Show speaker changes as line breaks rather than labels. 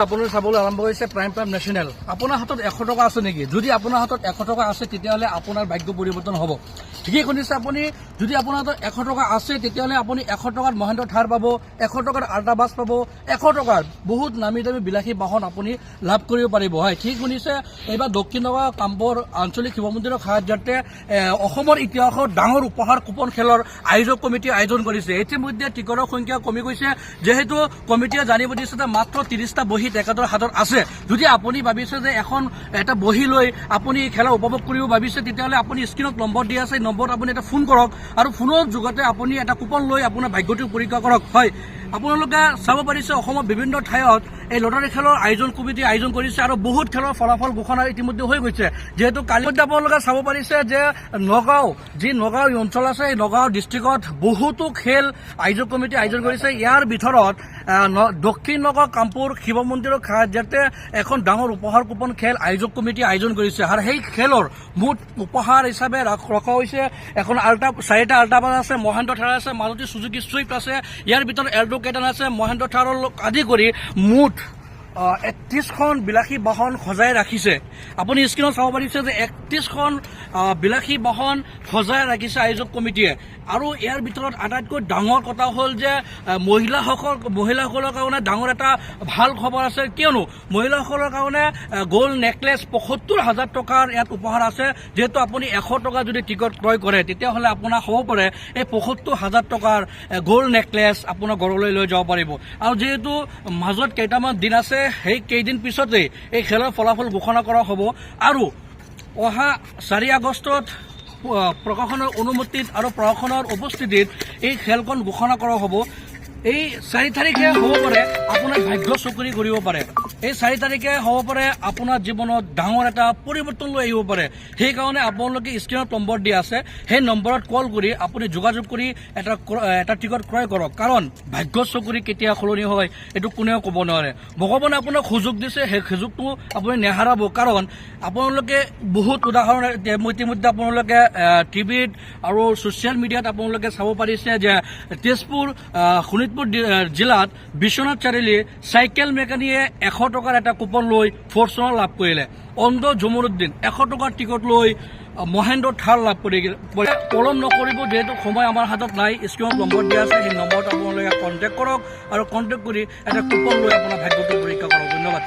আপোনাৰ চাবলৈ আৰম্ভ কৰিছে প্ৰাইম নেশ্যনেল। আপোনাৰ হাতত 100 টকা আছে নেকি? যদি আপোনাৰ হাতত 100 টকা আছে তেতিয়াহ'লে আপোনাৰ ভাগ্য পৰিৱৰ্তন হ'ব। ঠিকেই শুনিছে আপুনি। যদি আপোনাৰ হাতত 100 টকা আছে তেতিয়াহ'লে আপুনি 100 টকাত মহেন্দ্ৰ থাৰ পাব, 100 টকাত আল্ট্ৰা বাছ পাব, 100 টকাত বহুত নামী দামী বিলাসী বাহন আপুনি লাভ কৰিব পাৰিব। হয়, ঠিক শুনিছে। এইবাৰ দক্ষিণ নগাঁও কামপুৰ আঞ্চলিক শিৱ মন্দিৰৰ সাহায্যাৰ্থে অসমৰ ইতিহাসত ডাঙৰ উপহাৰ কুপন খেলৰ আয়োজক কমিটিয়ে আয়োজন কৰিছে। ইতিমধ্যে টিকটৰ সংখ্যা কমি গৈছে, যিহেতু কমিটিয়ে জানিব দিছে যে মাত্ৰ 30টা বহী তেখেতৰ হাতত আছে। যদি আপুনি ভাবিছে যে এটা বহী লৈ আপুনি খেলা উপভোগ কৰিব ভাবিছে, তেতিয়াহ'লে আপুনি স্ক্ৰীণত নম্বৰ দিয়া আছে, নম্বৰত আপুনি এটা ফোন কৰক আৰু ফোনৰ যোগতে আপুনি এটা কুপন লৈ আপোনাৰ ভাগ্যটো পৰীক্ষা কৰক। হয়, আপোনালোকে চাব পাৰিছে অসমৰ বিভিন্ন ঠাইত এই লটাৰী খেলৰ আয়োজন কমিটি আয়োজন কৰিছে আৰু বহুত খেলৰ ফলাফল ঘোষণা ইতিমধ্যে হৈ গৈছে। যিহেতু কালি আপোনালোকে চাব পাৰিছে যে নগাঁও অঞ্চল আছে, এই নগাঁও ডিষ্ট্ৰিক্টত বহুতো খেল আয়োজক কমিটি আয়োজন কৰিছে। ইয়াৰ ভিতৰত দক্ষিণ নগাঁও কামপুৰ শিৱ মন্দিৰৰ সাহায্যাৰ্থে এখন ডাঙৰ উপহাৰ কুপন খেল আয়োজক কমিটি আয়োজন কৰিছে আৰু সেই খেলৰ মুঠ উপহাৰ হিচাপে ৰখা হৈছে এখন 4টা আল্ট্ৰা বাছ আছে, মহেন্দ্ৰ থাৰ আছে, মাৰুতি সুজুকি ছুইফ্ট আছে, ইয়াৰ ভিতৰত এল্টো কেটান আছে, মহেন্দ্ৰ থাৰৰ আদি কৰি মুঠ 31খন বিলাসী বাহন সজাই ৰাখিছে। আপুনি স্ক্ৰীণত চাব পাৰিছে যে 31খন বিলাসী বাহন সজাই ৰাখিছে আয়োজক কমিটিয়ে। আৰু ইয়াৰ ভিতৰত আটাইতকৈ ডাঙৰ কথা হ'ল যে মহিলাসকলৰ কাৰণে ডাঙৰ এটা ভাল খবৰ আছে, কিয়নো মহিলাসকলৰ কাৰণে গ'ল্ড নেকলেছ ৭৫,০০০ টকাৰ ইয়াত উপহাৰ আছে। যিহেতু আপুনি 100 টকা যদি টিকট ক্ৰয় কৰে তেতিয়াহ'লে আপোনাৰ হ'ব পাৰে এই ৭৫,০০০ টকাৰ গ'ল্ড নেকলেছ আপোনাৰ ঘৰলৈ লৈ যাব পাৰিব। আৰু যিহেতু মাজত কেইটামান দিন আছে, সেই কেইদিন পিছতেই এই খেলৰ ফলাফল ঘোষণা কৰা হ'ব আৰু অহা 4 আগষ্টত প্ৰশাসনৰ অনুমতিত আৰু প্ৰশাসনৰ উপস্থিতিত এই খেলখন ঘোষণা কৰা হ'ব। এই 4 তাৰিখে হ'ব পাৰে আপোনাৰ ভাগ্য চকৰি কৰিব পাৰে। এই 4 তাৰিখে হ'ব পাৰে আপোনাৰ জীৱনত ডাঙৰ এটা পৰিৱৰ্তন লৈ আহিব পাৰে। সেইকাৰণে আপোনালোকে স্ক্ৰীণত নম্বৰ দিয়া আছে, সেই নম্বৰত কল কৰি আপুনি যোগাযোগ কৰি এটা টিকট ক্ৰয় কৰক। কাৰণ ভাগ্য চকৰি কেতিয়া সলনি হয় এইটো কোনেও ক'ব নোৱাৰে। ভগৱানে আপোনাক সুযোগ দিছে, সেই সুযোগটো আপুনি নেহেৰাব। কাৰণ আপোনালোকে বহুত উদাহৰণ ইতিমধ্যে আপোনালোকে টিভিত আৰু ছ'চিয়েল মিডিয়াত আপোনালোকে চাব পাৰিছে যে তেজপুৰ শোণিতপুৰ জিলাত বিশ্বনাথ চাৰিআলি চাইকেল মেকানিকে 100 টকাৰ এটা কুপন লৈ ফৰ্চুনাৰ লাভ কৰিলে। অন্ধ জমৰুদ্দিন 100 টকাৰ টিকট লৈ মহেন্দ্ৰ থাৰ লাভ কৰি পলম নকৰিব, যিহেতু সময় আমাৰ হাতত নাই। স্ক্ৰীণত নম্বৰ দিয়া আছে, সেই নম্বৰত আপোনালোকে কণ্টেক্ট কৰক আৰু কণ্টেক্ট কৰি এটা কুপন লৈ আপোনাৰ ভাগ্যটো পৰীক্ষা কৰক। ধন্যবাদ।